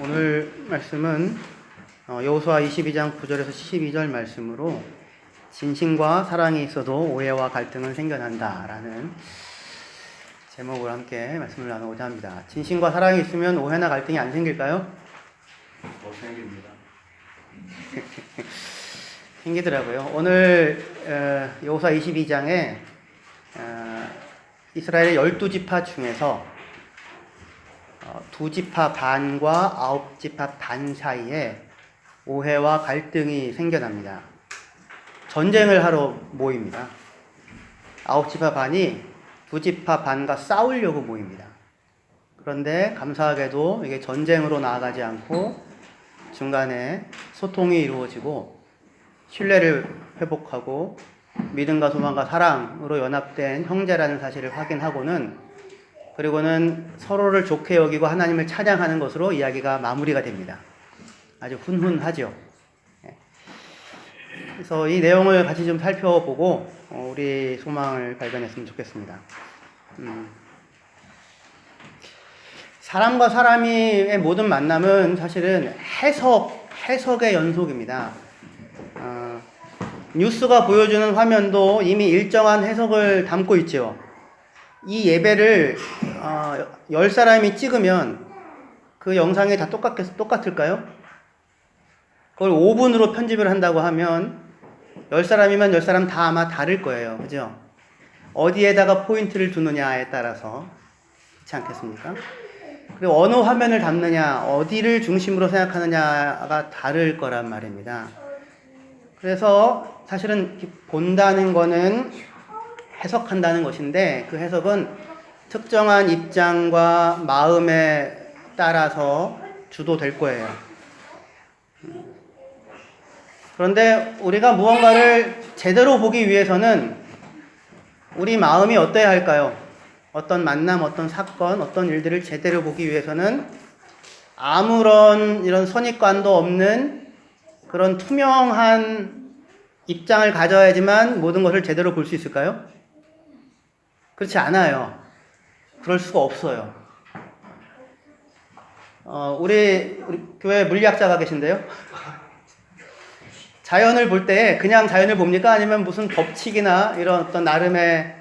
오늘 말씀은 여호수아 22장 9절에서 12절 말씀으로 진심과 사랑이 있어도 오해와 갈등은 생겨난다 라는 제목으로 함께 말씀을 나누고자 합니다. 진심과 사랑이 있으면 오해나 갈등이 안 생길까요? 생깁니다. 생기더라고요. 오늘 여호수아 22장에 이스라엘의 12지파 중에서 2지파 반과 9지파 반 사이에 오해와 갈등이 생겨납니다. 전쟁을 하러 모입니다. 9지파 반이 2지파 반과 싸우려고 모입니다. 그런데 감사하게도 이게 전쟁으로 나아가지 않고 중간에 소통이 이루어지고 신뢰를 회복하고 믿음과 소망과 사랑으로 연합된 형제라는 사실을 확인하고는 그리고는 서로를 좋게 여기고 하나님을 찬양하는 것으로 이야기가 마무리가 됩니다. 아주 훈훈하죠. 그래서 이 내용을 같이 좀 살펴보고 우리 소망을 발견했으면 좋겠습니다. 사람과 사람의 모든 만남은 사실은 해석의 연속입니다. 뉴스가 보여주는 화면도 이미 일정한 해석을 담고 있죠. 이 예배를 10사람이 찍으면 그 영상이 다 똑같을까요? 그걸 5분으로 편집을 한다고 하면 10사람이면 10사람 다 아마 다를 거예요. 그죠? 어디에다가 포인트를 두느냐에 따라서 그렇지 않겠습니까? 그리고 어느 화면을 담느냐, 어디를 중심으로 생각하느냐가 다를 거란 말입니다. 그래서 사실은 본다는 거는 해석한다는 것인데 그 해석은 특정한 입장과 마음에 따라서 주도될 거예요. 그런데 우리가 무언가를 제대로 보기 위해서는 우리 마음이 어때야 할까요? 어떤 만남, 어떤 사건, 어떤 일들을 제대로 보기 위해서는 아무런 이런 선입관도 없는 그런 투명한 입장을 가져야지만 모든 것을 제대로 볼 수 있을까요? 그렇지 않아요. 그럴 수가 없어요. 우리 교회 물리학자가 계신데요. 자연을 볼 때 그냥 자연을 봅니까? 아니면 무슨 법칙이나 이런 어떤 나름의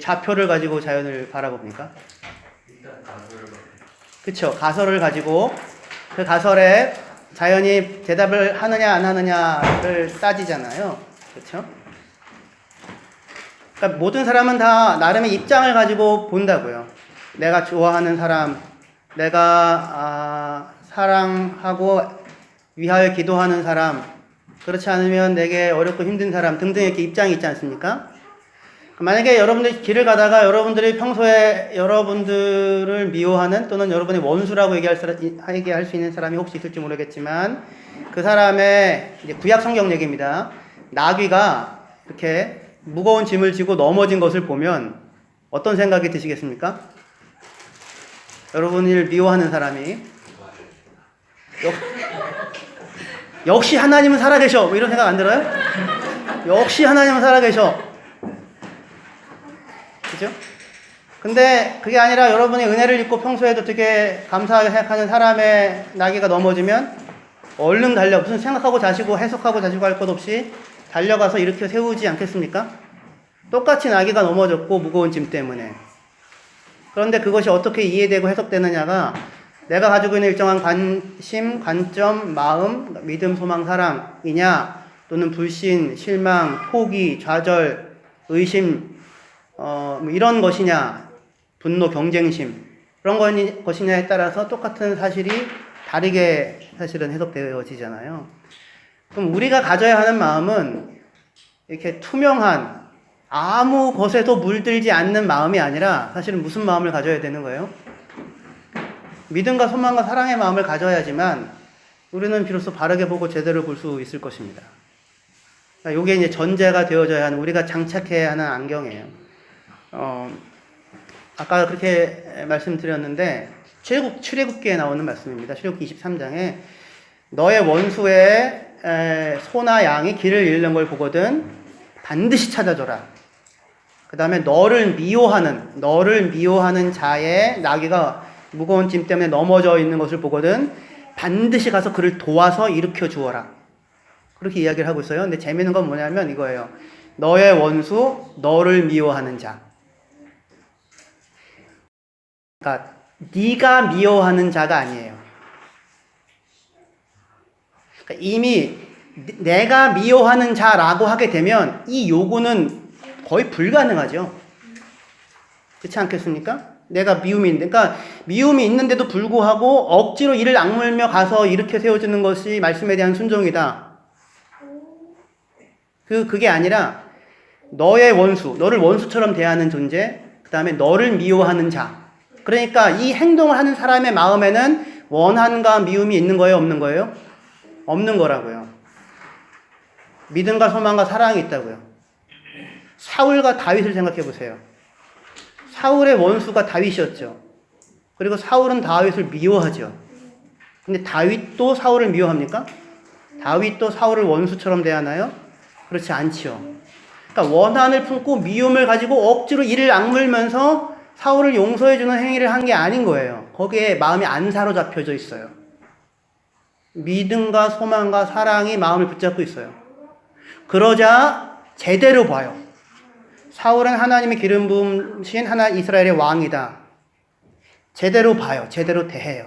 좌표를 가지고 자연을 바라봅니까? 그렇죠. 가설을 가지고 그 가설에 자연이 대답을 하느냐 안 하느냐를 따지잖아요. 그렇죠? 그러니까 모든 사람은 다 나름의 입장을 가지고 본다고요. 내가 좋아하는 사람, 내가 사랑하고 위하여 기도하는 사람, 그렇지 않으면 내게 어렵고 힘든 사람 등등 이렇게 입장이 있지 않습니까? 만약에 여러분들이 길을 가다가 여러분들이 평소에 여러분들을 미워하는 또는 여러분의 원수라고 얘기할 수 있는 사람이 혹시 있을지 모르겠지만 그 사람의 이제 구약 성경 얘기입니다. 나귀가 이렇게 무거운 짐을 지고 넘어진 것을 보면 어떤 생각이 드시겠습니까? 여러분을 미워하는 사람이 역시 하나님은 살아계셔 뭐 이런 생각 안 들어요? 역시 하나님은 살아계셔. 그죠? 근데 그게 아니라 여러분이 은혜를 입고 평소에도 되게 감사하게 생각하는 사람의 나귀가 넘어지면 얼른 달려 무슨 생각하고 자시고 해석하고 자시고 할 것 없이 달려가서 일으켜 세우지 않겠습니까? 똑같이 나귀가 넘어졌고 무거운 짐 때문에. 그런데 그것이 어떻게 이해되고 해석되느냐가 내가 가지고 있는 일정한 관심, 관점, 마음, 믿음, 소망, 사랑이냐 또는 불신, 실망, 포기, 좌절, 의심 이런 것이냐 분노, 경쟁심 그런 것이냐에 따라서 똑같은 사실이 다르게 사실은 해석되어지잖아요. 그럼 우리가 가져야 하는 마음은 이렇게 투명한 아무 것에도 물들지 않는 마음이 아니라 사실은 무슨 마음을 가져야 되는 거예요? 믿음과 소망과 사랑의 마음을 가져야지만 우리는 비로소 바르게 보고 제대로 볼 수 있을 것입니다. 그러니까 이게 이제 전제가 되어져야 하는 우리가 장착해야 하는 안경이에요. 아까 그렇게 말씀드렸는데 출애굽기에 나오는 말씀입니다. 출애굽기 23장에 너의 원수의 소나 양이 길을 잃는 걸 보거든 반드시 찾아줘라. 그 다음에 너를 미워하는 자의 나귀가 무거운 짐 때문에 넘어져 있는 것을 보거든 반드시 가서 그를 도와서 일으켜 주어라. 그렇게 이야기를 하고 있어요. 근데 재미있는 건 뭐냐면 이거예요. 너의 원수, 너를 미워하는 자. 그러니까 네가 미워하는 자가 아니에요. 그러니까 이미 내가 미워하는 자라고 하게 되면 이 요구는 거의 불가능하죠. 그렇지 않겠습니까? 내가 미움이 있는데, 그러니까 미움이 있는데도 불구하고 억지로 이를 악물며 가서 이렇게 세워주는 것이 말씀에 대한 순종이다. 그게 아니라 너의 원수, 너를 원수처럼 대하는 존재, 그 다음에 너를 미워하는 자. 그러니까 이 행동을 하는 사람의 마음에는 원한과 미움이 있는 거예요, 없는 거예요? 없는 거라고요. 믿음과 소망과 사랑이 있다고요. 사울과 다윗을 생각해 보세요. 사울의 원수가 다윗이었죠. 그리고 사울은 다윗을 미워하죠. 근데 다윗도 사울을 미워합니까? 다윗도 사울을 원수처럼 대하나요? 그렇지 않지요. 그러니까 원한을 품고 미움을 가지고 억지로 이를 악물면서 사울을 용서해주는 행위를 한 게 아닌 거예요. 거기에 마음이 안 사로잡혀져 있어요. 믿음과 소망과 사랑이 마음을 붙잡고 있어요. 그러자 제대로 봐요. 사울은 하나님의 기름 부으신 이스라엘의 왕이다. 제대로 봐요. 제대로 대해요.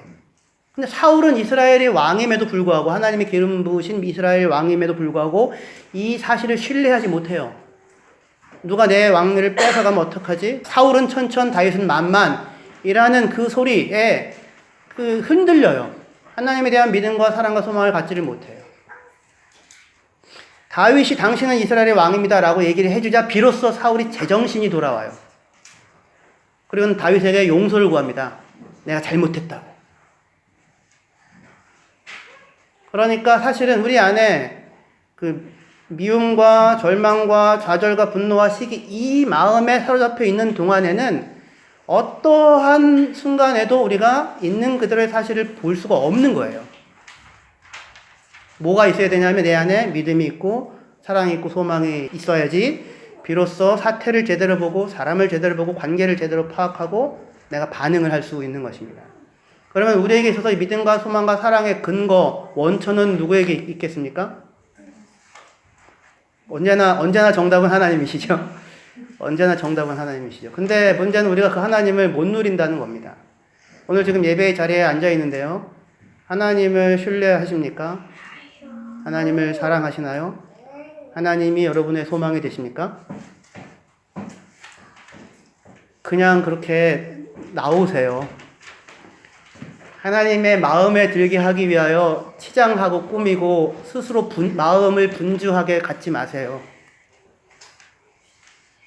근데 사울은 이스라엘의 왕임에도 불구하고, 하나님의 기름 부으신 이스라엘 왕임에도 불구하고 이 사실을 신뢰하지 못해요. 누가 내 왕위를 뺏어가면 어떡하지? 사울은 천천, 다윗은 만만이라는 그 소리에 흔들려요. 하나님에 대한 믿음과 사랑과 소망을 갖지를 못해요. 다윗이 당신은 이스라엘의 왕입니다 라고 얘기를 해주자 비로소 사울이 제정신이 돌아와요. 그리고 다윗에게 용서를 구합니다. 내가 잘못했다고. 그러니까 사실은 우리 안에 그 미움과 절망과 좌절과 분노와 시기, 이 마음에 사로잡혀 있는 동안에는 어떠한 순간에도 우리가 있는 그들의 사실을 볼 수가 없는 거예요. 뭐가 있어야 되냐면 내 안에 믿음이 있고 사랑이 있고 소망이 있어야지 비로소 사태를 제대로 보고 사람을 제대로 보고 관계를 제대로 파악하고 내가 반응을 할 수 있는 것입니다. 그러면 우리에게 있어서 믿음과 소망과 사랑의 근거, 원천은 누구에게 있겠습니까? 언제나 정답은 하나님이시죠. 언제나 정답은 하나님이시죠. 근데 문제는 우리가 그 하나님을 못 누린다는 겁니다. 오늘 지금 예배의 자리에 앉아 있는데요. 하나님을 신뢰하십니까? 하나님을 사랑하시나요? 하나님이 여러분의 소망이 되십니까? 그냥 그렇게 나오세요. 하나님의 마음에 들게 하기 위하여 치장하고 꾸미고 스스로 마음을 분주하게 갖지 마세요.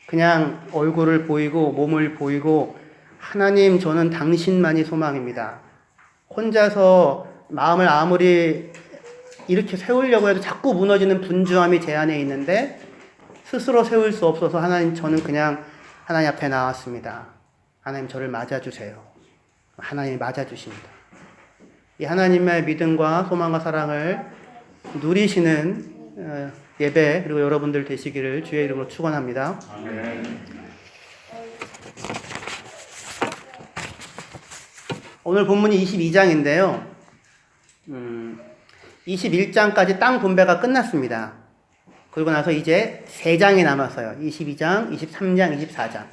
그냥 얼굴을 보이고 몸을 보이고 하나님 저는 당신만이 소망입니다. 혼자서 마음을 아무리 이렇게 세우려고 해도 자꾸 무너지는 분주함이 제 안에 있는데 스스로 세울 수 없어서 하나님 저는 그냥 하나님 앞에 나왔습니다. 하나님 저를 맞아주세요. 하나님이 맞아주십니다. 이 하나님의 믿음과 소망과 사랑을 누리시는 예배 그리고 여러분들 되시기를 주의 이름으로 축원합니다. 아멘. 오늘 본문이 22장인데요. 21장까지 땅 분배가 끝났습니다. 그리고 나서 이제 3장이 남았어요. 22장, 23장, 24장.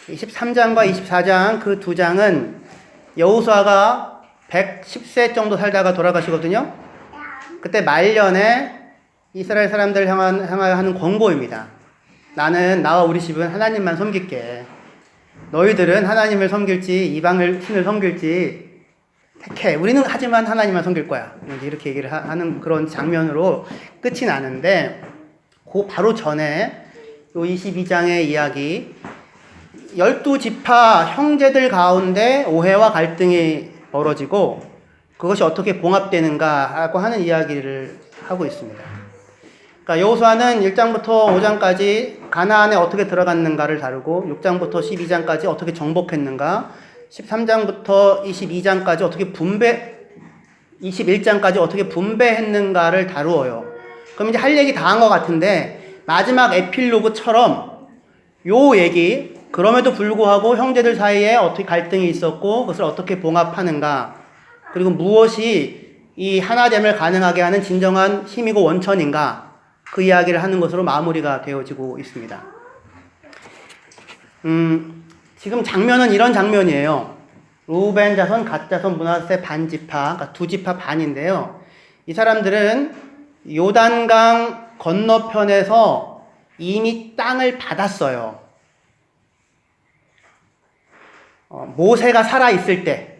23장과 24장 그 2장은 여호수아가 110세 정도 살다가 돌아가시거든요. 그때 말년에 이스라엘 사람들을 향하여 하는 권고입니다. 나와 우리 집은 하나님만 섬길게. 너희들은 하나님을 섬길지 이방을 신을 섬길지 택해. 우리는 하지만 하나님만 섬길 거야. 이렇게 얘기를 하는 그런 장면으로 끝이 나는데 그 바로 전에 요 22장의 이야기 12지파 형제들 가운데 오해와 갈등이 벌어지고 그것이 어떻게 봉합되는가라고 하는 이야기를 하고 있습니다. 그러니까 여호수아는 1장부터 5장까지 가나안에 어떻게 들어갔는가를 다루고 6장부터 12장까지 어떻게 정복했는가 13장부터 22장까지 어떻게 21장까지 어떻게 분배했는가를 다루어요. 그럼 이제 할 얘기 다 한 것 같은데 마지막 에필로그처럼 요 얘기 그럼에도 불구하고 형제들 사이에 어떻게 갈등이 있었고 그것을 어떻게 봉합하는가 그리고 무엇이 이 하나됨을 가능하게 하는 진정한 힘이고 원천인가? 그 이야기를 하는 것으로 마무리가 되어지고 있습니다. 지금 장면은 이런 장면이에요. 루벤 자손, 갓 자손, 므낫세 반지파, 그러니까 두 지파 반인데요. 이 사람들은 요단강 건너편에서 이미 땅을 받았어요. 모세가 살아있을 때,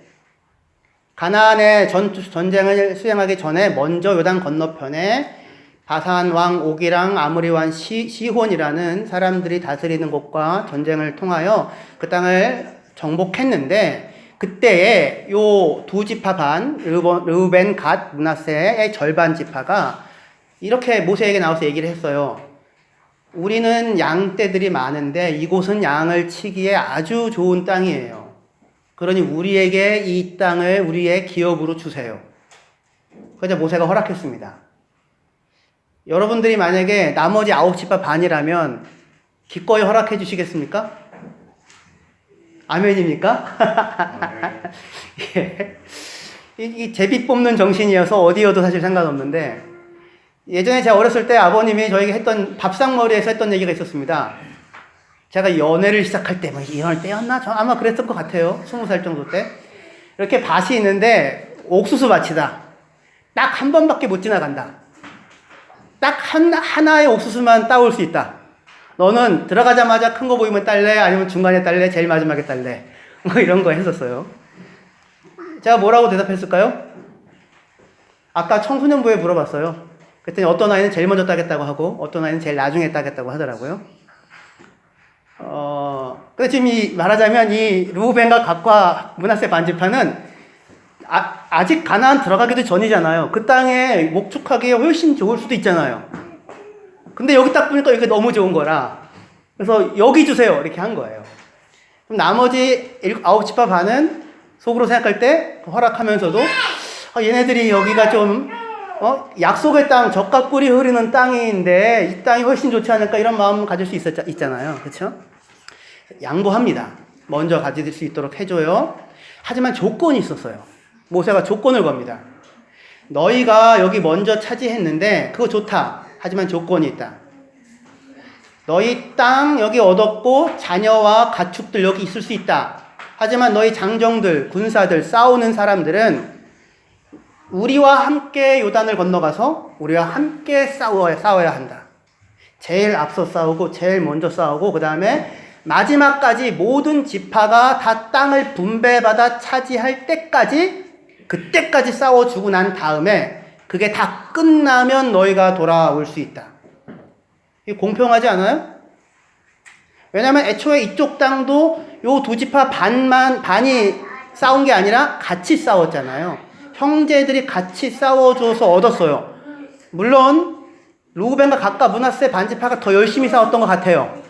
가나안의 전쟁을 수행하기 전에 먼저 요단 건너편에 바산 왕 오기랑 아모리 왕 시혼이라는 사람들이 다스리는 곳과 전쟁을 통하여 그 땅을 정복했는데, 그때에 요 두 지파 반, 르우벤, 갓, 므낫세의 절반 지파가 이렇게 모세에게 나와서 얘기를 했어요. 우리는 양떼들이 많은데 이곳은 양을 치기에 아주 좋은 땅이에요. 그러니 우리에게 이 땅을 우리의 기업으로 주세요. 그래서 모세가 허락했습니다. 여러분들이 만약에 나머지 9지파 반이라면 기꺼이 허락해 주시겠습니까? 아멘입니까? 예. 이 제비 뽑는 정신이어서 어디여도 사실 상관없는데, 예전에 제가 어렸을 때 아버님이 저에게 했던 밥상머리에서 했던 얘기가 있었습니다. 제가 연애를 시작할 때, 뭐 이럴 때였나? 저 아마 그랬던 것 같아요. 20살 정도 때. 이렇게 밭이 있는데, 옥수수 밭이다. 딱 한 번밖에 못 지나간다. 딱 하나의 옥수수만 따올 수 있다. 너는 들어가자마자 큰 거 보이면 딸래? 아니면 중간에 딸래? 제일 마지막에 딸래? 뭐 이런 거 했었어요. 제가 뭐라고 대답했을까요? 아까 청소년부에 물어봤어요. 그랬더니 어떤 아이는 제일 먼저 따겠다고 하고 어떤 아이는 제일 나중에 따겠다고 하더라고요. 그래서 지금 말하자면 이 루벤과 갓과 므낫세 반지파는 아직 가나안 들어가기도 전이잖아요. 그 땅에 목축하기에 훨씬 좋을 수도 있잖아요. 근데 여기 딱 보니까 이게 너무 좋은 거라. 그래서 여기 주세요. 이렇게 한 거예요. 그럼 나머지 9지파 반은 속으로 생각할 때 허락하면서도 얘네들이 여기가 좀 약속의 땅, 젖과 꿀이 흐르는 땅인데 이 땅이 훨씬 좋지 않을까 이런 마음 가질 수 있잖아요. 그렇죠? 양보합니다. 먼저 가질 수 있도록 해줘요. 하지만 조건이 있었어요. 모세가 조건을 겁니다. 너희가 여기 먼저 차지했는데 그거 좋다. 하지만 조건이 있다. 너희 땅 여기 얻었고 자녀와 가축들 여기 있을 수 있다. 하지만 너희 장정들, 군사들, 싸우는 사람들은 우리와 함께 요단을 건너가서 우리와 함께 싸워야 한다. 제일 앞서 싸우고 제일 먼저 싸우고 그 다음에 마지막까지 모든 지파가 다 땅을 분배받아 차지할 때까지 그때까지 싸워주고 난 다음에 그게 다 끝나면 너희가 돌아올 수 있다. 이게 공평하지 않아요? 왜냐하면 애초에 이쪽 땅도 요 두 지파 반이 싸운 게 아니라 같이 싸웠잖아요. 형제들이 같이 싸워줘서 얻었어요. 물론 루벤과 갓과 므낫세 반지파가 더 열심히 싸웠던 것 같아요.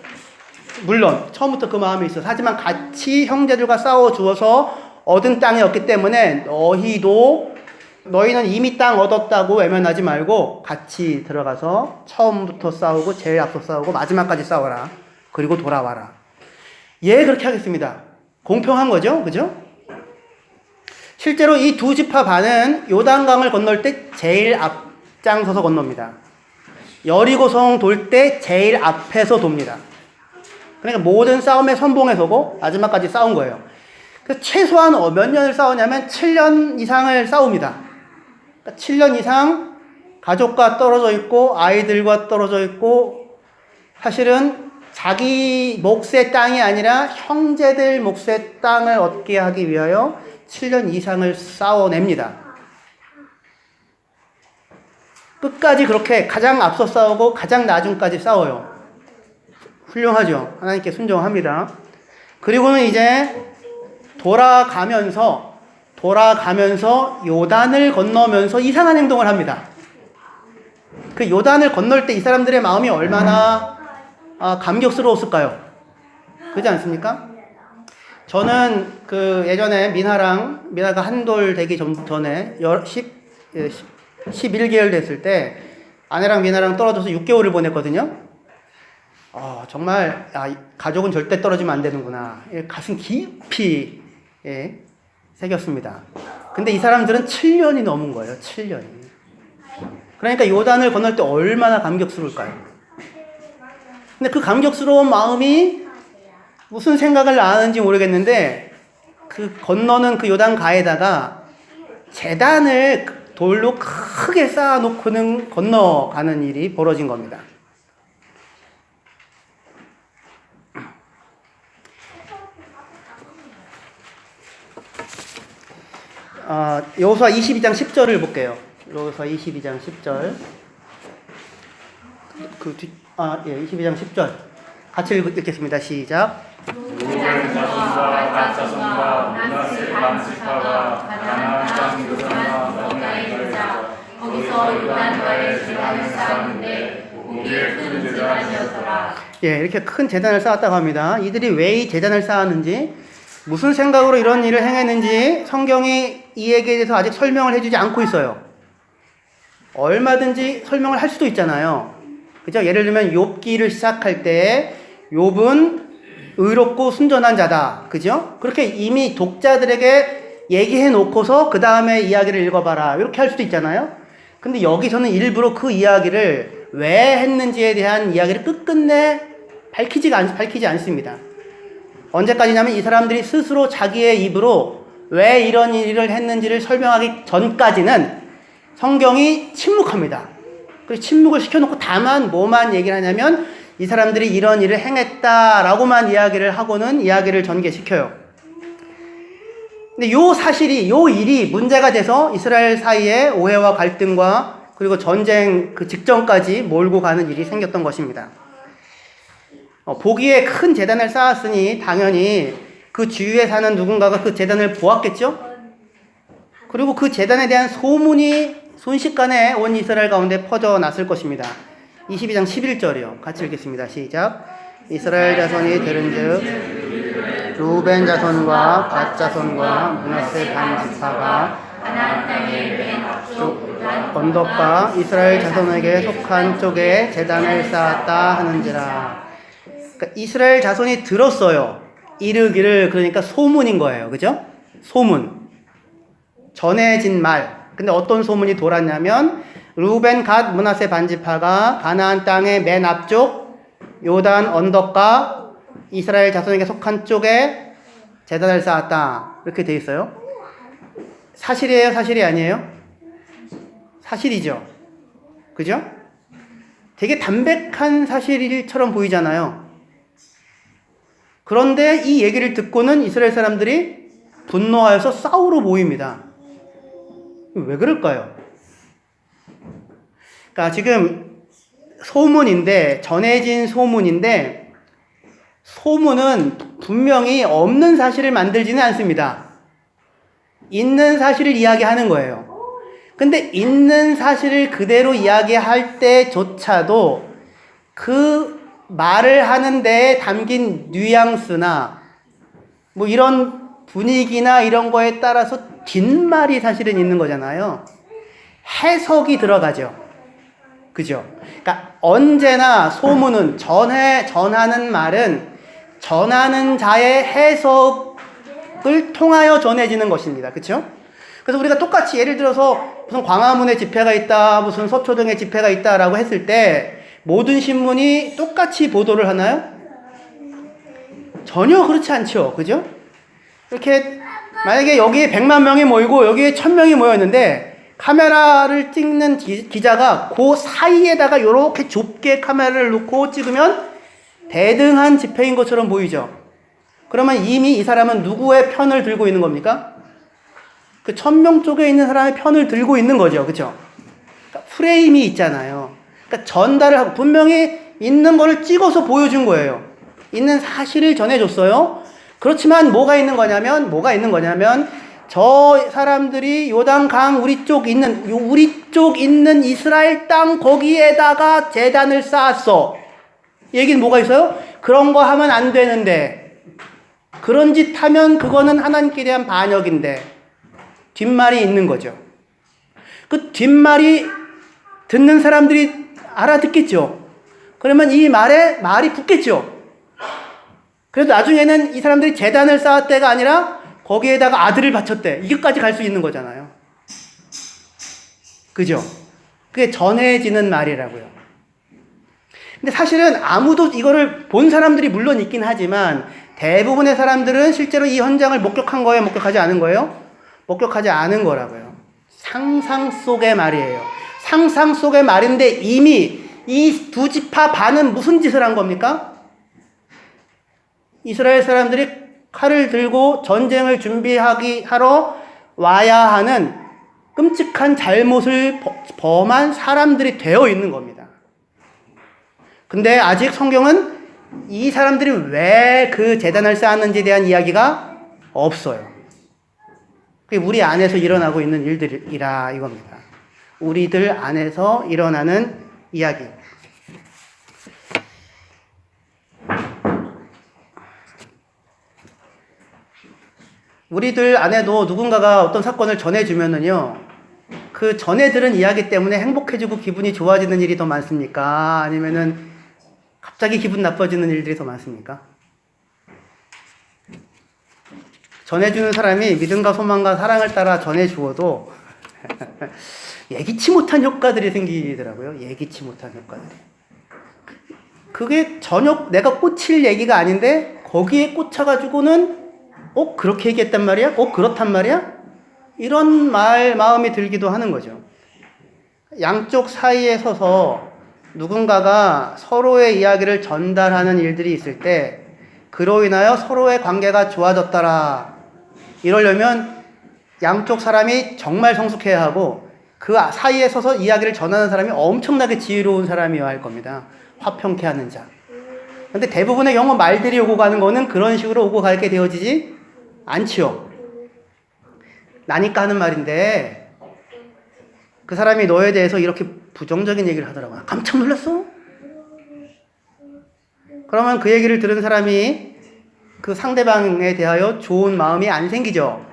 물론 처음부터 그 마음이 있어서. 하지만 같이 형제들과 싸워주어서 얻은 땅이었기 때문에 너희는 이미 땅 얻었다고 외면하지 말고 같이 들어가서 처음부터 싸우고 제일 앞서 싸우고 마지막까지 싸워라. 그리고 돌아와라. 예, 그렇게 하겠습니다. 공평한 거죠? 그죠? 실제로 이 두 지파 반은 요단강을 건널 때 제일 앞장서서 건넙니다. 여리고성 돌 때 제일 앞에서 돕니다. 그러니까 모든 싸움에 선봉에 서고 마지막까지 싸운 거예요. 그래서 최소한 몇 년을 싸우냐면 7년 이상을 싸웁니다. 그러니까 7년 이상 가족과 떨어져 있고 아이들과 떨어져 있고 사실은 자기 몫의 땅이 아니라 형제들 몫의 땅을 얻게 하기 위하여 7년 이상을 싸워냅니다. 끝까지 그렇게 가장 앞서 싸우고 가장 나중까지 싸워요. 훌륭하죠. 하나님께 순종합니다. 그리고는 이제 돌아가면서 요단을 건너면서 이상한 행동을 합니다. 그 요단을 건널 때 이 사람들의 마음이 얼마나 감격스러웠을까요? 그렇지 않습니까? 저는 그 예전에 미나가 한돌 되기 전에 11개월 됐을 때 아내랑 미나랑 떨어져서 6개월을 보냈거든요. 정말 가족은 절대 떨어지면 안 되는구나. 가슴 깊이 새겼습니다. 근데 이 사람들은 7년이 넘은 거예요. 7년이. 그러니까 요단을 건널 때 얼마나 감격스러울까요? 근데 그 감격스러운 마음이 무슨 생각을 나는지 모르겠는데 그 건너는 그 요단 가에다가 제단을 돌로 크게 쌓아놓고는 건너가는 일이 벌어진 겁니다. 여호수아 22장 10절을 볼게요. 여호수아 22장 10절. 22장 10절. 같이 읽겠습니다. 시작. 루벤 자손과 갓 자손과 므낫세 반 지파가 가나안 땅 요단 건너에 이르자 거기서 요단가에 제단을 쌓았는데 거기에 큰 제단이었더라. 예, 이렇게 큰 제단을 쌓았다고 합니다. 이들이 왜 이 제단을 쌓았는지, 무슨 생각으로 이런 일을 행했는지 성경이 이에 대해서 아직 설명을 해주지 않고 있어요. 얼마든지 설명을 할 수도 있잖아요. 그죠? 예를 들면 욥기를 시작할 때 욥은 의롭고 순전한 자다. 그죠? 그렇게 이미 독자들에게 얘기해 놓고서 그 다음에 이야기를 읽어봐라. 이렇게 할 수도 있잖아요. 근데 여기서는 일부러 그 이야기를 왜 했는지에 대한 이야기를 끝끝내 밝히지 않습니다. 언제까지냐면 이 사람들이 스스로 자기의 입으로 왜 이런 일을 했는지를 설명하기 전까지는 성경이 침묵합니다. 그래서 침묵을 시켜놓고 다만 뭐만 얘기를 하냐면 이 사람들이 이런 일을 행했다라고만 이야기를 하고는 이야기를 전개시켜요. 근데 요 일이 문제가 돼서 이스라엘 사이에 오해와 갈등과 그리고 전쟁 그 직전까지 몰고 가는 일이 생겼던 것입니다. 보기에 큰 제단을 쌓았으니 당연히 그 주위에 사는 누군가가 그 제단을 보았겠죠? 그리고 그 제단에 대한 소문이 순식간에 온 이스라엘 가운데 퍼져났을 것입니다. 22장 11절이요. 같이 읽겠습니다. 시작. 이스라엘 자손이 들은즉 루벤 자손과 갓 자손과 므낫세 반 지파가 가나안 땅의 맨 앞쪽 언덕과 이스라엘 자손에게 속한 쪽에 제단을 쌓았다 하는지라. 그러니까 이스라엘 자손이 들었어요. 이르기를. 그러니까 소문인 거예요. 그죠? 소문. 전해진 말. 근데 어떤 소문이 돌았냐면 루벤 갓 므낫세 반지파가 가나안 땅의 맨 앞쪽 요단 언덕과 이스라엘 자손에게 속한 쪽에 제단을 쌓았다. 이렇게 돼 있어요. 사실이에요? 사실이 아니에요? 사실이죠. 그죠? 되게 담백한 사실처럼 보이잖아요. 그런데 이 얘기를 듣고는 이스라엘 사람들이 분노하여서 싸우러 모입니다. 왜 그럴까요? 그러니까 지금 소문인데, 전해진 소문인데, 소문은 분명히 없는 사실을 만들지는 않습니다. 있는 사실을 이야기하는 거예요. 근데 있는 사실을 그대로 이야기할 때조차도 그 말을 하는 데에 담긴 뉘앙스나 뭐 이런 분위기나 이런 거에 따라서 뒷말이 사실은 있는 거잖아요. 해석이 들어가죠. 그죠? 그러니까 언제나 소문은 전하는 말은 전하는 자의 해석을 통하여 전해지는 것입니다. 그렇죠? 그래서 우리가 똑같이 예를 들어서 무슨 광화문에 집회가 있다, 무슨 서초동에 집회가 있다라고 했을 때 모든 신문이 똑같이 보도를 하나요? 전혀 그렇지 않죠. 그죠? 이렇게 만약에 여기에 100만 명이 모이고 여기에 1000명이 모였는데 카메라를 찍는 기자가 그 사이에다가 이렇게 좁게 카메라를 놓고 찍으면 대등한 집회인 것처럼 보이죠. 그러면 이미 이 사람은 누구의 편을 들고 있는 겁니까? 그 1000명 쪽에 있는 사람의 편을 들고 있는 거죠. 그렇죠? 그러니까 프레임이 있잖아요. 그러니까 전달을 하고 분명히 있는 거를 찍어서 보여준 거예요. 있는 사실을 전해줬어요. 그렇지만 뭐가 있는 거냐면 저 사람들이 요단강 우리 쪽 있는 이스라엘 땅 거기에다가 제단을 쌓았어. 얘기는 뭐가 있어요? 그런 거 하면 안 되는데, 그런 짓 하면 그거는 하나님께 대한 반역인데, 뒷말이 있는 거죠. 그 뒷말이 듣는 사람들이 알아듣겠죠. 그러면 이 말에 말이 붙겠죠. 그래도 나중에는 이 사람들이 제단을 쌓을 때가 아니라 거기에다가 아들을 바쳤대. 이것까지 갈 수 있는 거잖아요. 그죠? 그게 전해지는 말이라고요. 근데 사실은 아무도 이거를 본 사람들이 물론 있긴 하지만 대부분의 사람들은 실제로 이 현장을 목격한 거예요? 목격하지 않은 거예요? 목격하지 않은 거라고요. 상상 속의 말이에요. 상상 속의 말인데 이미 이 두 지파 반은 무슨 짓을 한 겁니까? 이스라엘 사람들이 칼을 들고 전쟁을 하러 와야 하는 끔찍한 잘못을 범한 사람들이 되어 있는 겁니다. 근데 아직 성경은 이 사람들이 왜 그 제단을 쌓았는지에 대한 이야기가 없어요. 그게 우리 안에서 일어나고 있는 일들이라 이겁니다. 우리들 안에서 일어나는 이야기. 우리들 안에도 누군가가 어떤 사건을 전해주면은요, 그 전해 들은 이야기 때문에 행복해지고 기분이 좋아지는 일이 더 많습니까? 아니면은 갑자기 기분 나빠지는 일들이 더 많습니까? 전해주는 사람이 믿음과 소망과 사랑을 따라 전해주어도 예기치 못한 효과들이 생기더라고요. 예기치 못한 효과들이. 그게 전혀 내가 꽂힐 얘기가 아닌데 거기에 꽂혀가지고는 그렇게 얘기했단 말이야? 그렇단 말이야? 이런 마음이 들기도 하는 거죠. 양쪽 사이에 서서 누군가가 서로의 이야기를 전달하는 일들이 있을 때 그로 인하여 서로의 관계가 좋아졌더라. 이러려면 양쪽 사람이 정말 성숙해야 하고 그 사이에 서서 이야기를 전하는 사람이 엄청나게 지혜로운 사람이어야 할 겁니다. 화평케 하는 자. 근데 대부분의 경우 말들이 오고 가는 거는 그런 식으로 오고 가게 되어지지 않지요. 나니까 하는 말인데 그 사람이 너에 대해서 이렇게 부정적인 얘기를 하더라고요. 깜짝 놀랐어? 그러면 그 얘기를 들은 사람이 그 상대방에 대하여 좋은 마음이 안 생기죠.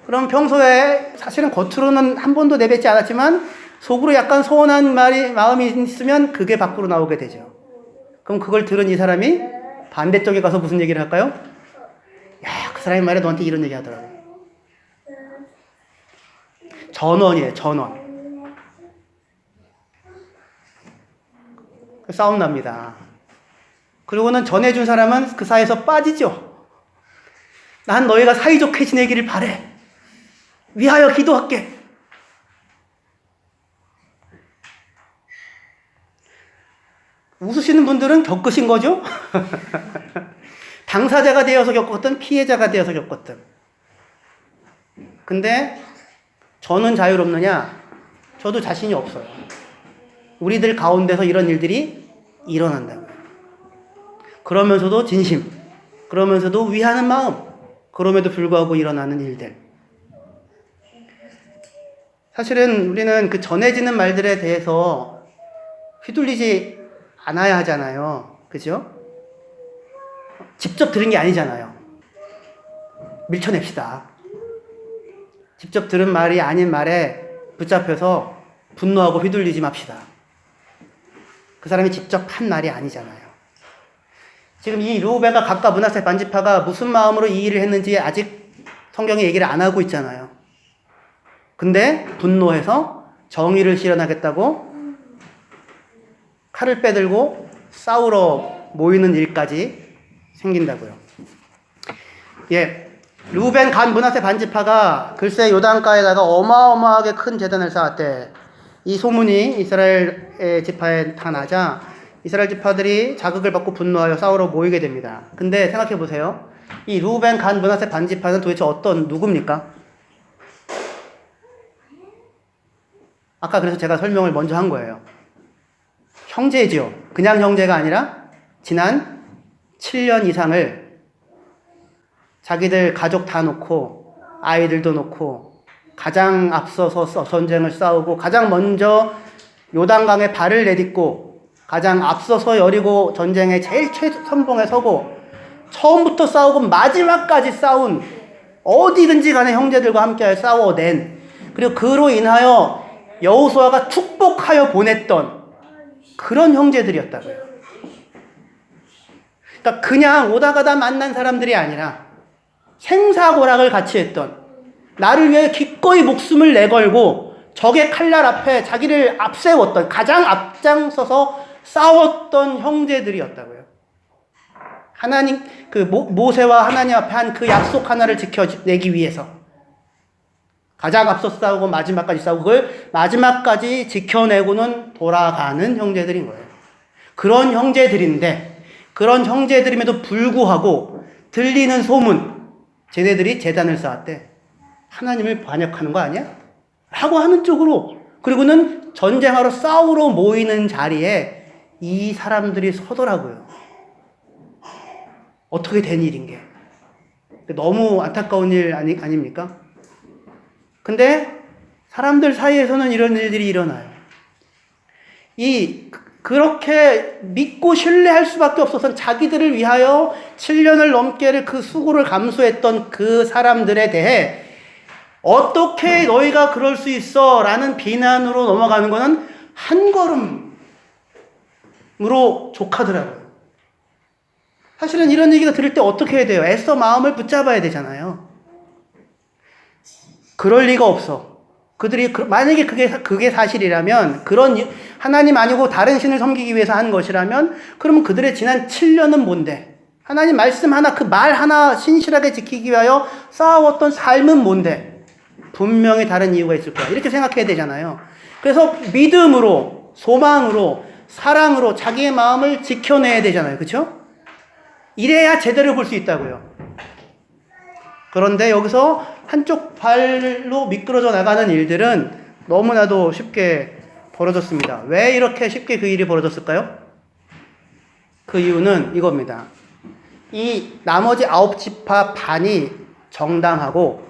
그럼 평소에 사실은 겉으로는 한 번도 내뱉지 않았지만 속으로 약간 서운한 마음이 있으면 그게 밖으로 나오게 되죠. 그럼 그걸 들은 이 사람이 반대쪽에 가서 무슨 얘기를 할까요? 야, 그 사람이 말이야 너한테 이런 얘기 하더라고. 전원이에요, 전원. 싸움 납니다. 그리고는 전해준 사람은 그 사이에서 빠지죠. 난 너희가 사이좋게 지내기를 바래. 위하여 기도할게. 웃으시는 분들은 겪으신 거죠? 당사자가 되어서 겪었든 피해자가 되어서 겪었든. 근데 저는 자유롭느냐? 저도 자신이 없어요. 우리들 가운데서 이런 일들이 일어난다고요. 그러면서도 진심, 그러면서도 위하는 마음, 그럼에도 불구하고 일어나는 일들. 사실은 우리는 그 전해지는 말들에 대해서 휘둘리지 않아야 하잖아요. 그죠? 직접 들은 게 아니잖아요. 밀쳐냅시다. 직접 들은 말이 아닌 말에 붙잡혀서 분노하고 휘둘리지 맙시다. 그 사람이 직접 한 말이 아니잖아요. 지금 이 르우벤과 갓과 므낫세 반지파가 무슨 마음으로 이 일을 했는지 아직 성경에 얘기를 안 하고 있잖아요. 근데 분노해서 정의를 실현하겠다고 칼을 빼들고 싸우러 모이는 일까지 생긴다고요. 르우벤, 갓, 므낫세 반지파가 글쎄 요단가에다가 어마어마하게 큰 제단을 쌓았대. 이 소문이 이스라엘 지파에 다 나자 이스라엘 지파들이 자극을 받고 분노하여 싸우러 모이게 됩니다. 근데 생각해 보세요. 이 르우벤, 갓, 므낫세 반지파는 도대체 누굽니까? 아까 그래서 제가 설명을 먼저 한 거예요. 형제지요. 그냥 형제가 아니라 지난 7년 이상을 자기들 가족 다 놓고 아이들도 놓고 가장 앞서서 전쟁을 싸우고 가장 먼저 요단강에 발을 내딛고 가장 앞서서 여리고 전쟁의 제일 최선봉에 서고 처음부터 싸우고 마지막까지 싸운 어디든지 간에 형제들과 함께 싸워낸 그리고 그로 인하여 여호수아가 축복하여 보냈던 그런 형제들이었다고요. 그러니까 그냥 오다 가다 만난 사람들이 아니라 생사고락을 같이 했던, 나를 위해 기꺼이 목숨을 내걸고 적의 칼날 앞에 자기를 앞세웠던, 가장 앞장서서 싸웠던 형제들이었다고요. 하나님, 모세와 하나님 앞에 한 그 약속 하나를 지켜내기 위해서 가장 앞서 싸우고 마지막까지 싸우고 그걸 마지막까지 지켜내고는 돌아가는 형제들인 거예요. 그런 형제들인데, 그런 형제들임에도 불구하고 들리는 소문, 쟤네들이 제단을 쌓았대. 하나님을 반역하는 거 아니야? 라고 하는 쪽으로, 그리고는 전쟁하러 싸우러 모이는 자리에 이 사람들이 서더라고요. 어떻게 된 일인 게. 너무 안타까운 일 아닙니까? 근데 사람들 사이에서는 이런 일들이 일어나요. 그렇게 믿고 신뢰할 수밖에 없어서 자기들을 위하여 7년을 넘게 그 수고를 감수했던 그 사람들에 대해 어떻게 너희가 그럴 수 있어? 라는 비난으로 넘어가는 것은 한 걸음으로 족하더라고요. 사실은 이런 얘기가 들을 때 어떻게 해야 돼요? 애써 마음을 붙잡아야 되잖아요. 그럴 리가 없어. 그들이 만약에 그게 사실이라면, 그런 하나님 아니고 다른 신을 섬기기 위해서 한 것이라면, 그러면 그들의 지난 7년은 뭔데? 하나님 말씀 하나, 그 말 하나 신실하게 지키기 위하여 싸웠던 삶은 뭔데? 분명히 다른 이유가 있을 거야. 이렇게 생각해야 되잖아요. 그래서 믿음으로, 소망으로, 사랑으로 자기의 마음을 지켜내야 되잖아요. 그렇죠? 이래야 제대로 볼 수 있다고요. 그런데 여기서 한쪽 발로 미끄러져 나가는 일들은 너무나도 쉽게 벌어졌습니다. 왜 이렇게 쉽게 그 일이 벌어졌을까요? 그 이유는 이겁니다. 이 나머지 9지파 반이 정당하고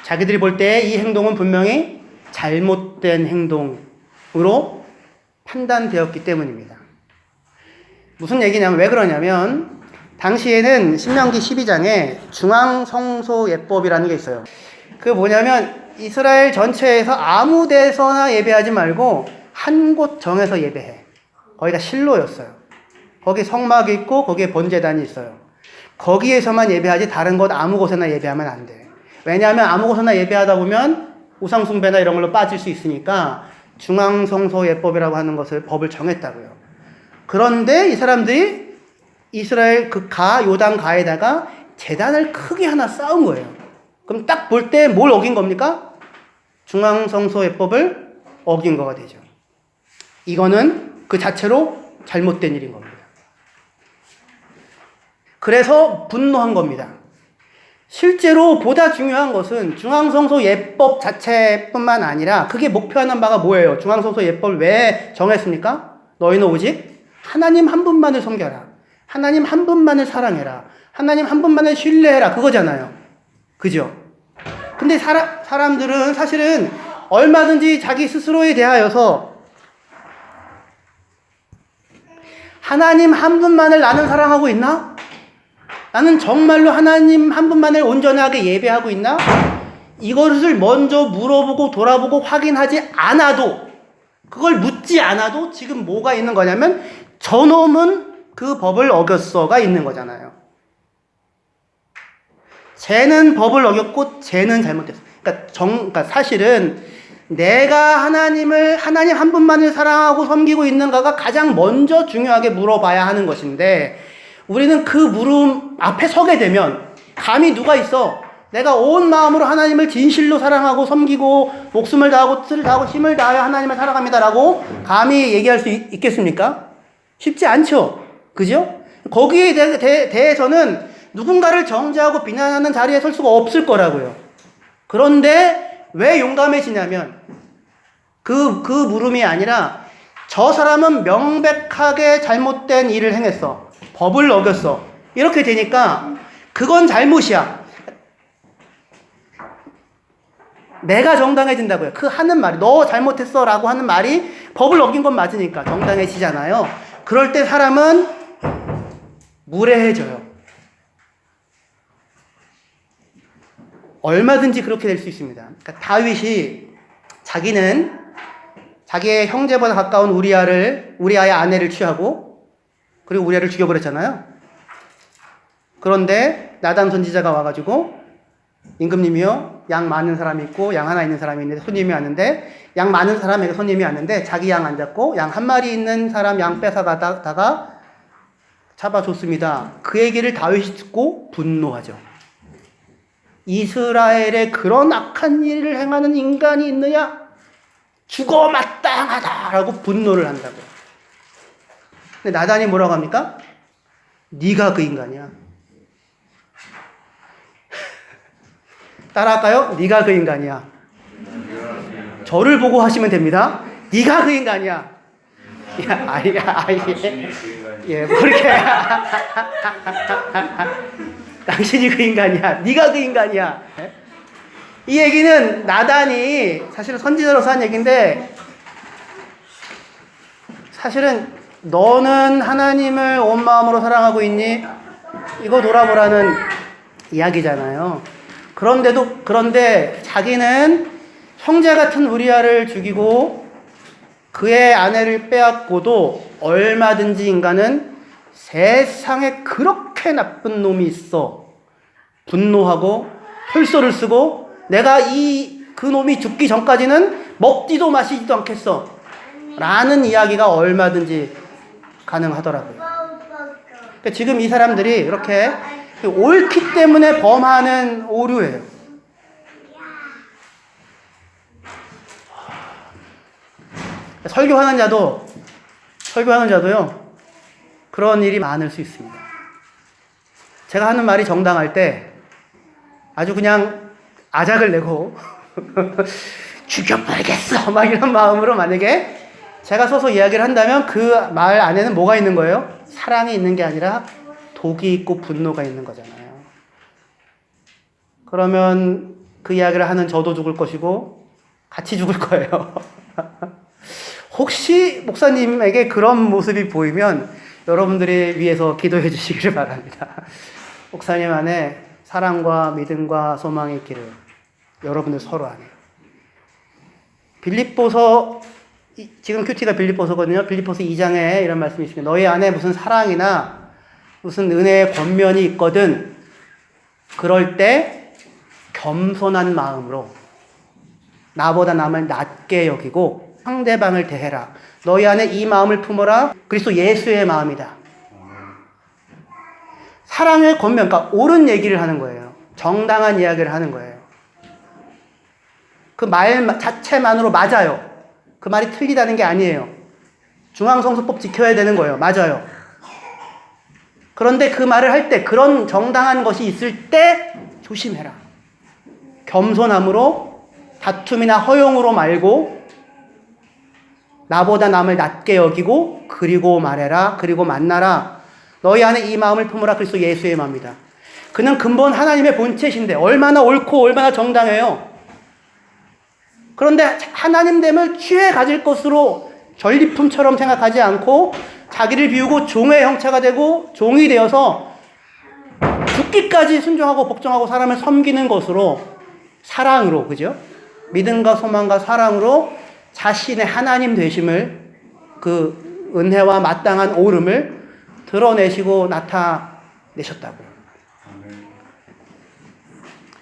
자기들이 볼 때 이 행동은 분명히 잘못된 행동으로 판단되었기 때문입니다. 무슨 얘기냐면, 왜 그러냐면, 당시에는 신명기 12장에 중앙성소예법이라는 게 있어요. 그 뭐냐면 이스라엘 전체에서 아무 데서나 예배하지 말고 한 곳 정해서 예배해. 거기가 실로였어요. 거기 성막이 있고 거기에 번제단이 있어요. 거기에서만 예배하지 다른 곳 아무 곳에나 예배하면 안 돼. 왜냐하면 아무 곳에나 예배하다 보면 우상숭배나 이런 걸로 빠질 수 있으니까 중앙성소예법이라고 하는 법을 정했다고요. 그런데 이 사람들이 이스라엘 요단 가에다가 제단을 크게 하나 쌓은 거예요. 그럼 딱 볼 때 뭘 어긴 겁니까? 중앙성소예법을 어긴 거가 되죠. 이거는 그 자체로 잘못된 일인 겁니다. 그래서 분노한 겁니다. 실제로 보다 중요한 것은 중앙성소 예법 자체뿐만 아니라 그게 목표하는 바가 뭐예요? 중앙성소 예법을 왜 정했습니까? 너희는 오직 하나님 한 분만을 섬겨라. 하나님 한 분만을 사랑해라. 하나님 한 분만을 신뢰해라. 그거잖아요. 그죠? 근데 사람들은 사실은 얼마든지 자기 스스로에 대하여서 하나님 한 분만을 나는 사랑하고 있나? 나는 정말로 하나님 한 분만을 온전하게 예배하고 있나? 이것을 먼저 물어보고 돌아보고 확인하지 않아도, 그걸 묻지 않아도 지금 뭐가 있는 거냐면 저놈은 그 법을 어겼어가 있는 거잖아요. 쟤는 법을 어겼고 쟤는 잘못했어. 그러니까 사실은 내가 하나님 한 분만을 사랑하고 섬기고 있는가가 가장 먼저 중요하게 물어봐야 하는 것인데, 우리는 그 물음 앞에 서게 되면 감히 누가 있어 내가 온 마음으로 하나님을 진실로 사랑하고 섬기고 목숨을 다하고 뜻을 다하고 힘을 다하여 하나님을 살아갑니다라고 감히 얘기할 수 있겠습니까? 쉽지 않죠. 그죠? 거기에 대해서는 누군가를 정죄하고 비난하는 자리에 설 수가 없을 거라고요. 그런데 왜 용감해지냐면 그 물음이 아니라 저 사람은 명백하게 잘못된 일을 행했어. 법을 어겼어. 이렇게 되니까 그건 잘못이야. 내가 정당해진다고요. 그 하는 말이, 너 잘못했어 라고 하는 말이 법을 어긴 건 맞으니까 정당해지잖아요. 그럴 때 사람은 무례해져요. 얼마든지 그렇게 될 수 있습니다. 그러니까 다윗이 자기는 자기의 형제보다 가까운 우리아의 아내를 취하고 그리고 우리아를 죽여버렸잖아요. 그런데 나단 선지자가 와가지고 임금님이요, 양 많은 사람이 있고 양 하나 있는 사람이 있는데 손님이 왔는데, 양 많은 사람에게 손님이 왔는데 자기 양 안 잡고 양 한 마리 있는 사람 양 뺏어가다가 잡아줬습니다. 그 얘기를 다윗이 듣고 분노하죠. 이스라엘에 그런 악한 일을 행하는 인간이 있느냐? 죽어 마땅하다라고 분노를 한다고요. 근데 나단이 뭐라고 합니까? 네가 그 인간이야. 따라할까요? 네가 그 인간이야. 저를 보고 하시면 됩니다. 네가 그 인간이야. 예, 그렇게. 당신이 그 인간이야. 네가 그 인간이야. 이 얘기는 나단이 사실은 선지자로서 한 얘기인데, 사실은 너는 하나님을 온 마음으로 사랑하고 있니? 이거 돌아보라는 이야기잖아요. 그런데 자기는 형제 같은 우리아를 죽이고 그의 아내를 빼앗고도 얼마든지 인간은 세상에 그렇게 나쁜 놈이 있어. 분노하고 혈서를 쓰고 내가 그 놈이 죽기 전까지는 먹지도 마시지도 않겠어. 라는 이야기가 얼마든지 가능하더라고요. 그러니까 지금 이 사람들이 이렇게 옳기 때문에 범하는 오류예요. 설교하는 자도요, 그런 일이 많을 수 있습니다. 제가 하는 말이 정당할 때 아주 그냥 아작을 내고 죽여버리겠어 막 이런 마음으로 만약에 제가 서서 이야기를 한다면 그 말 안에는 뭐가 있는 거예요? 사랑이 있는 게 아니라 독이 있고 분노가 있는 거잖아요. 그러면 그 이야기를 하는 저도 죽을 것이고 같이 죽을 거예요. 혹시 목사님에게 그런 모습이 보이면 여러분들이 위해서 기도해 주시기를 바랍니다. 목사님 안에 사랑과 믿음과 소망이 있기를, 여러분들 서로 안에. 빌립보서, 지금 큐티가 빌립보서거든요. 빌립보서 2장에 이런 말씀이 있습니다. 너희 안에 무슨 사랑이나 무슨 은혜의 권면이 있거든 그럴 때 겸손한 마음으로 나보다 남을 낮게 여기고 상대방을 대해라. 너희 안에 이 마음을 품어라. 그리스도 예수의 마음이다. 사랑의 권면, 그러니까 옳은 얘기를 하는 거예요. 정당한 이야기를 하는 거예요. 그 말 자체만으로 맞아요. 그 말이 틀리다는 게 아니에요. 중앙성소법 지켜야 되는 거예요. 맞아요. 그런데 그 말을 할 때, 그런 정당한 것이 있을 때 조심해라. 겸손함으로, 다툼이나 허용으로 말고 나보다 남을 낮게 여기고 그리고 말해라. 그리고 만나라. 너희 안에 이 마음을 품으라. 그리스도 예수의 마음이다. 그는 근본 하나님의 본체신데 얼마나 옳고 얼마나 정당해요. 그런데 하나님됨을 취해 가질 것으로 전리품처럼 생각하지 않고 자기를 비우고 종의 형체가 되고 종이 되어서 죽기까지 순종하고 복종하고 사람을 섬기는 것으로, 사랑으로, 그죠? 믿음과 소망과 사랑으로 자신의 하나님 되심을, 그 은혜와 마땅한 옳음을 드러내시고 나타내셨다고요.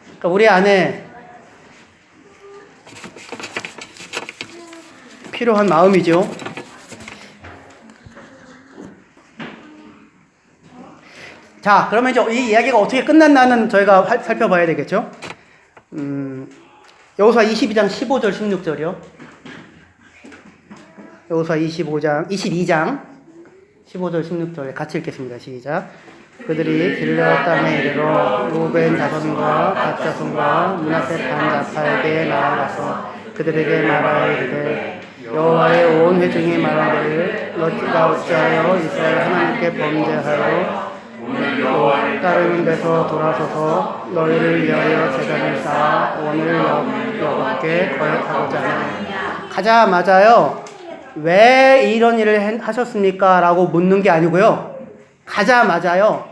그러니까 우리 안에 필요한 마음이죠. 자, 그러면 이제 이 이야기가 어떻게 끝났나는 저희가 살펴봐야 되겠죠. 여호수아 22장 15절 16절이요. 여호수아 22장 15절 16절 같이 읽겠습니다. 시작. 그들이 길르앗 땅에 이르러 루벤 자손과 갓 자손과 므낫세 반 지파에게 나아가서 그들에게 말하여 이르되 여호와의 온 회중이 말하기를 너희가 어찌하여 이스라엘 하나님께 범죄하여 또 다른 데서 돌아서서 너희를 위하여 제단을 쌓아 오늘 여호와께 거역하고자 하느냐. 가자마자요, 왜 이런 일을 하셨습니까? 라고 묻는 게 아니고요, 가자마자요,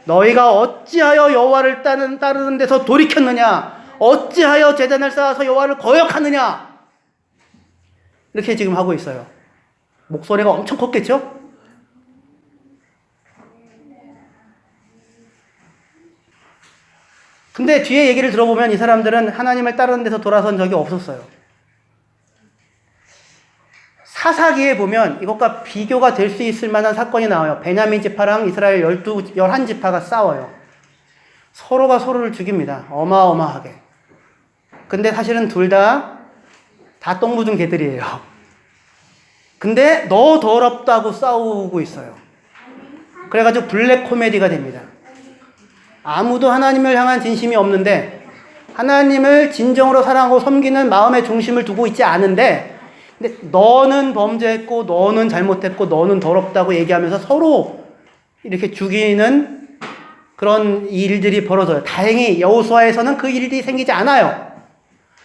너희가 어찌하여 여호와를 따르는 데서 돌이켰느냐? 어찌하여 제단을 쌓아서 여호와를 거역하느냐? 이렇게 지금 하고 있어요. 목소리가 엄청 컸겠죠? 근데 뒤에 얘기를 들어보면 이 사람들은 하나님을 따르는 데서 돌아선 적이 없었어요. 사사기에 보면 이것과 비교가 될 수 있을 만한 사건이 나와요. 베냐민 지파랑 이스라엘 11지파가 싸워요. 서로가 서로를 죽입니다. 어마어마하게. 근데 사실은 둘 다 똥 묻은 개들이에요. 근데 너 더럽다고 싸우고 있어요. 그래가지고 블랙 코미디가 됩니다. 아무도 하나님을 향한 진심이 없는데, 하나님을 진정으로 사랑하고 섬기는 마음의 중심을 두고 있지 않은데, 근데 너는 범죄했고 너는 잘못했고 너는 더럽다고 얘기하면서 서로 이렇게 죽이는 그런 일들이 벌어져요. 다행히 여호수아에서는 그 일이 생기지 않아요.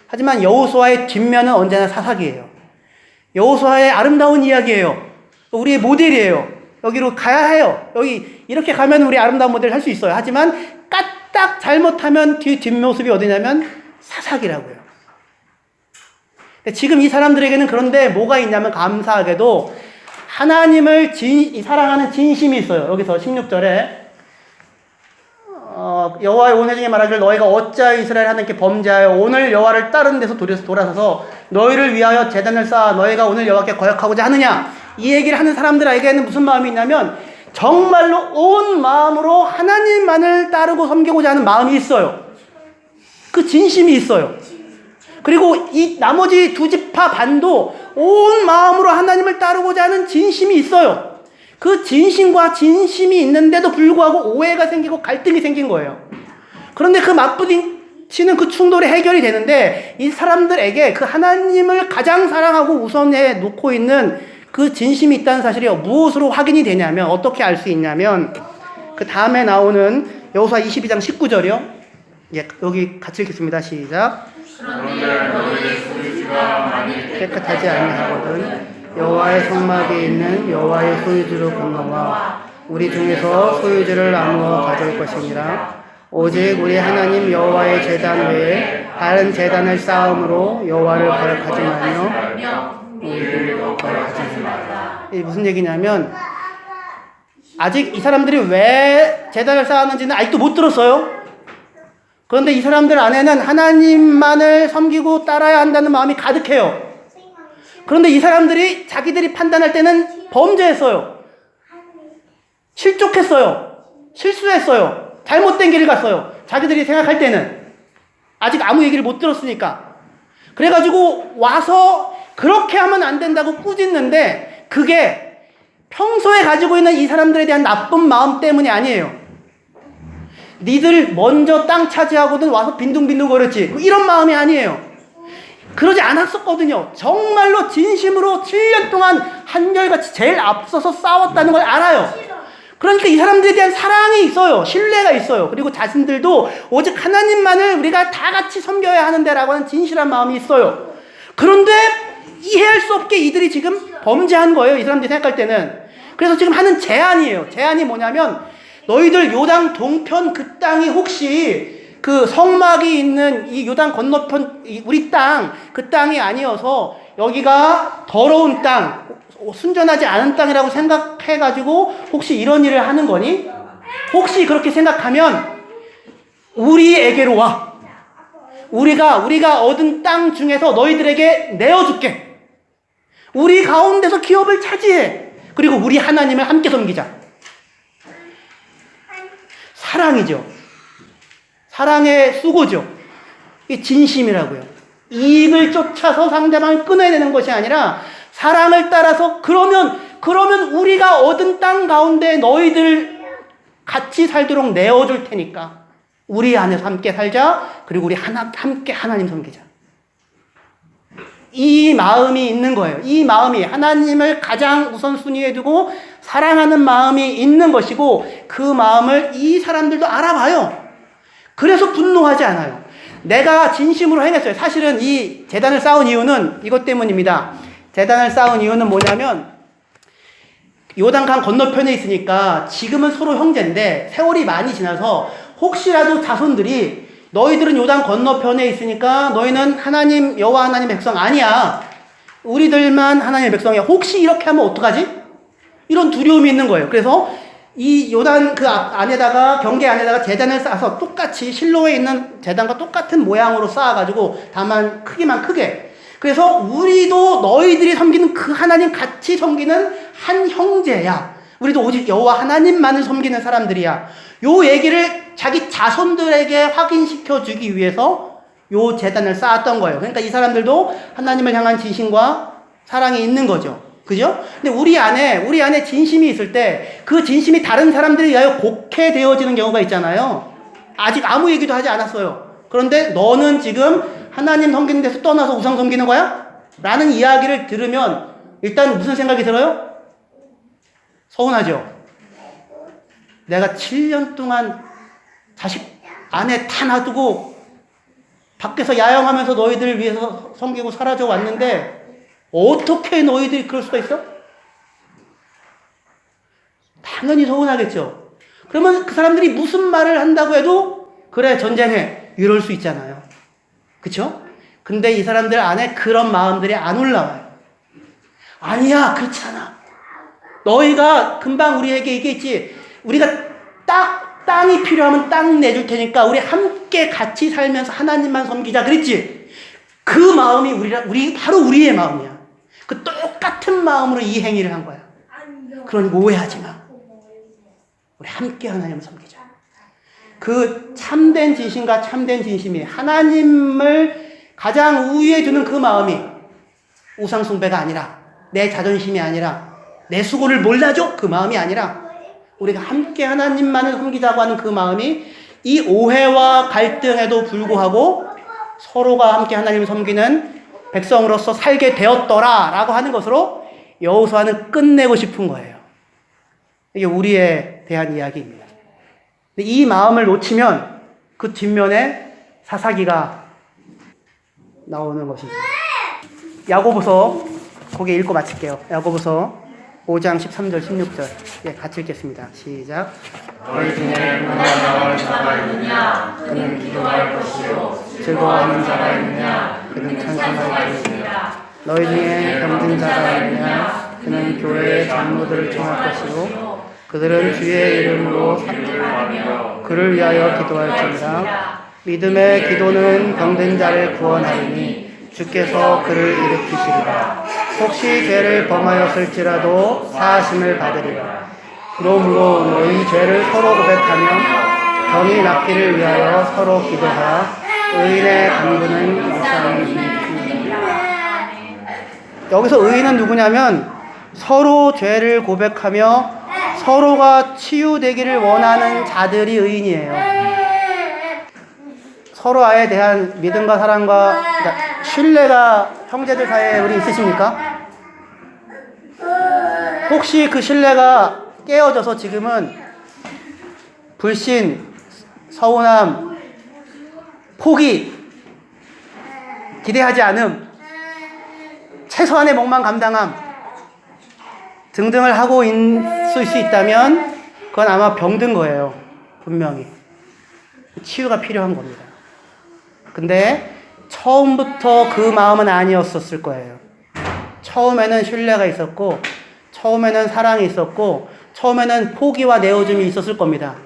하지만 여호수아의 뒷면은 언제나 사사기예요. 여호수아의 아름다운 이야기예요. 우리의 모델이에요. 여기로 가야 해요. 여기 이렇게 가면 우리 아름다운 모델을 할 수 있어요. 하지만 까딱 잘못하면 뒷모습이 어디냐면 사사기라고요. 지금 이 사람들에게는 그런데 뭐가 있냐면 감사하게도 하나님을 사랑하는 진심이 있어요. 여기서 16절에 여호와의 온 회중에 말하기를 너희가 어찌하여 이스라엘 하나님께 범죄하여 오늘 여호와를 따르는 데서 돌아서서 너희를 위하여 제단을 쌓아 너희가 오늘 여호와께 거역하고자 하느냐, 이 얘기를 하는 사람들에게는 무슨 마음이 있냐면 정말로 온 마음으로 하나님만을 따르고 섬기고자 하는 마음이 있어요. 그 진심이 있어요. 그리고 이 나머지 두 지파 반도 온 마음으로 하나님을 따르고자 하는 진심이 있어요. 그 진심과 진심이 있는데도 불구하고 오해가 생기고 갈등이 생긴 거예요. 그런데 그 맞부딪히는 그 충돌이 해결이 되는데 이 사람들에게 그 하나님을 가장 사랑하고 우선에 놓고 있는 그 진심이 있다는 사실이 무엇으로 확인이 되냐면, 어떻게 알 수 있냐면 그 다음에 나오는 여호수아 22장 19절이요. 예, 여기 같이 읽겠습니다. 시작. 그런데 너희의 소유주가 만일 깨끗하지 아니하거든 여호와의 성막에 있는 여호와의 소유주로 건너와 우리 중에서 소유주를 나누어 가질 것이니라. 오직 우리 하나님 여호와의 제단 외에 다른 제단을 쌓음으로 여호와를 거역하지 말며 우리들도 거역하지 말라. 이게 무슨 얘기냐면 아직 이 사람들이 왜 제단을 쌓았는지는 아직도 못 들었어요. 그런데 이 사람들 안에는 하나님만을 섬기고 따라야 한다는 마음이 가득해요. 그런데 이 사람들이 자기들이 판단할 때는 범죄했어요. 실족했어요. 실수했어요. 잘못된 길을 갔어요. 자기들이 생각할 때는. 아직 아무 얘기를 못 들었으니까. 그래가지고 와서 그렇게 하면 안 된다고 꾸짖는데 그게 평소에 가지고 있는 이 사람들에 대한 나쁜 마음 때문이 아니에요. 니들 먼저 땅 차지하고든 와서 빈둥빈둥 거렸지, 이런 마음이 아니에요. 그러지 않았었거든요. 정말로 진심으로 7년 동안 한결같이 제일 앞서서 싸웠다는 걸 알아요. 그러니까 이 사람들에 대한 사랑이 있어요. 신뢰가 있어요. 그리고 자신들도 오직 하나님만을 우리가 다 같이 섬겨야 하는데라고 하는 진실한 마음이 있어요. 그런데 이해할 수 없게 이들이 지금 범죄한 거예요. 이 사람들이 생각할 때는. 그래서 지금 하는 제안이에요. 제안이 뭐냐면 너희들 요단 동편 그 땅이 혹시 그 성막이 있는 이 요단 건너편 우리 땅, 그 땅이 아니어서 여기가 더러운 땅, 순전하지 않은 땅이라고 생각해가지고 혹시 이런 일을 하는 거니? 혹시 그렇게 생각하면 우리에게로 와. 우리가 얻은 땅 중에서 너희들에게 내어줄게. 우리 가운데서 기업을 차지해. 그리고 우리 하나님을 함께 섬기자. 사랑이죠. 사랑의 수고죠. 이게 진심이라고요. 이익을 쫓아서 상대방을 끊어야 되는 것이 아니라 사랑을 따라서 그러면 우리가 얻은 땅 가운데 너희들 같이 살도록 내어줄 테니까 우리 안에서 함께 살자. 그리고 우리 함께 하나님 섬기자. 이 마음이 있는 거예요. 이 마음이 하나님을 가장 우선순위에 두고 사랑하는 마음이 있는 것이고 그 마음을 이 사람들도 알아봐요. 그래서 분노하지 않아요. 내가 진심으로 행했어요. 사실은 이 제단을 쌓은 이유는 이것 때문입니다. 제단을 쌓은 이유는 뭐냐면 요단강 건너편에 있으니까 지금은 서로 형제인데 세월이 많이 지나서 혹시라도 자손들이 너희들은 요단 건너편에 있으니까 너희는 하나님 여호와 하나님 백성 아니야. 우리들만 하나님의 백성이야. 혹시 이렇게 하면 어떡하지? 이런 두려움이 있는 거예요. 그래서 이 요단 그 안에다가 경계 안에다가 제단을 쌓아서 똑같이 실로에 있는 제단과 똑같은 모양으로 쌓아가지고 다만 크기만 크게. 그래서 우리도 너희들이 섬기는 그 하나님 같이 섬기는 한 형제야. 우리도 오직 여호와 하나님만을 섬기는 사람들이야. 요 얘기를 자기 자손들에게 확인시켜 주기 위해서 요 제단을 쌓았던 거예요. 그러니까 이 사람들도 하나님을 향한 진심과 사랑이 있는 거죠. 그죠? 근데 우리 안에 진심이 있을 때 그 진심이 다른 사람들에 의하여 곡해되어지는 경우가 있잖아요. 아직 아무 얘기도 하지 않았어요. 그런데 너는 지금 하나님 섬기는 데서 떠나서 우상 섬기는 거야? 라는 이야기를 들으면 일단 무슨 생각이 들어요? 서운하죠? 내가 7년 동안 자식 아내 다 놔두고 밖에서 야영하면서 너희들을 위해서 섬기고 사라져 왔는데 어떻게 너희들이 그럴 수가 있어? 당연히 서운하겠죠. 그러면 그 사람들이 무슨 말을 한다고 해도 그래 전쟁해 이럴 수 있잖아요. 그쵸? 근데 이 사람들 안에 그런 마음들이 안 올라와요. 아니야 그렇지 않아. 너희가 금방 우리에게 얘기했지. 우리가 땅이 필요하면 땅 내줄 테니까 우리 함께 같이 살면서 하나님만 섬기자 그랬지. 그 마음이 바로 우리의 마음이야. 그 똑같은 마음으로 이 행위를 한 거야. 그러니 오해하지 마. 우리 함께 하나님을 섬기자. 그 참된 진심과 참된 진심이 하나님을 가장 우위에 두는 그 마음이 우상 숭배가 아니라 내 자존심이 아니라 내 수고를 몰라줘 그 마음이 아니라 우리가 함께 하나님만을 섬기자고 하는 그 마음이 이 오해와 갈등에도 불구하고 서로가 함께 하나님을 섬기는 백성으로서 살게 되었더라 라고 하는 것으로 여호수아는 끝내고 싶은 거예요. 이게 우리에 대한 이야기입니다. 이 마음을 놓치면 그 뒷면에 사사기가 나오는 것이죠. 야고보서 거기 읽고 마칠게요. 야고보서 5장 13절 16절 예, 같이 읽겠습니다. 시작. 너희 중에 문화나갈 자가 있느냐 그는 기도할 것이요 즐거워하는 자가 있느냐 그는 찬송할 것이며 너희 중에 병든 자가 있느냐 그는 교회의 장로들을 청할 것이요 그들은 주의 이름으로 그를 위하여 기도할지니라. 믿음의 기도는 병든 자를 구원하리니 주께서 그를 일으키시리라. 혹시 죄를 범하였을지라도 사하심을 받으리라. 그러므로 너희 죄를 서로 고백하며 병이 낫기를 위하여 서로 기도하라. 의인의 간구는 무상히 힘입니다. 여기서 의인은 누구냐면 서로 죄를 고백하며 서로가 치유되기를 원하는 자들이 의인이에요. 서로에 대한 믿음과 사랑과 그러니까 신뢰가 형제들 사이에 우리 있으십니까? 혹시 그 신뢰가 깨어져서 지금은 불신, 서운함, 포기, 기대하지 않음, 최소한의 목만 감당함 등등을 하고 있을 수 있다면 그건 아마 병든 거예요. 분명히. 치유가 필요한 겁니다. 근데 처음부터 그 마음은 아니었었을 거예요. 처음에는 신뢰가 있었고 처음에는 사랑이 있었고 처음에는 포기와 내어줌이 있었을 겁니다.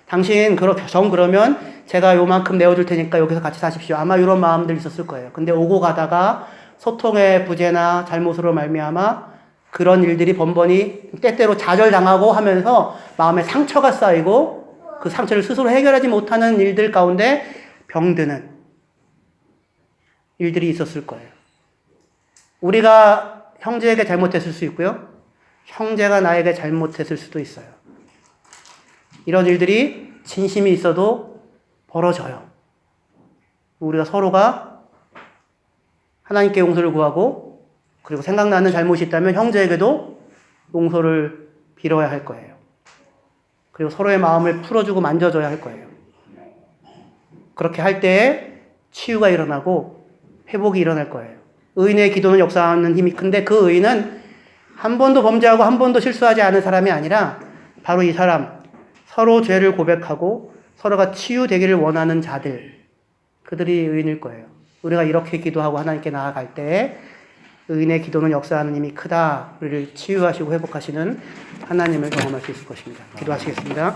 당신 그러면 제가 요만큼 내어줄 테니까 여기서 같이 사십시오. 아마 이런 마음들 있었을 거예요. 근데 오고 가다가 소통의 부재나 잘못으로 말미암아 그런 일들이 번번이 때때로 좌절당하고 하면서 마음에 상처가 쌓이고 그 상처를 스스로 해결하지 못하는 일들 가운데 병드는 일들이 있었을 거예요. 우리가 형제에게 잘못했을 수 있고요. 형제가 나에게 잘못했을 수도 있어요. 이런 일들이 진심이 있어도 벌어져요. 우리가 서로가 하나님께 용서를 구하고 그리고 생각나는 잘못이 있다면 형제에게도 용서를 빌어야 할 거예요. 그리고 서로의 마음을 풀어주고 만져줘야 할 거예요. 그렇게 할 때에 치유가 일어나고 회복이 일어날 거예요. 의인의 기도는 역사하는 힘이 큰데 그 의인은 한 번도 범죄하고 한 번도 실수하지 않은 사람이 아니라 바로 이 사람, 서로 죄를 고백하고 서로가 치유되기를 원하는 자들, 그들이 의인일 거예요. 우리가 이렇게 기도하고 하나님께 나아갈 때 의인의 기도는 역사하는 힘이 크다. 우리를 치유하시고 회복하시는 하나님을 경험할 수 있을 것입니다. 기도하시겠습니다.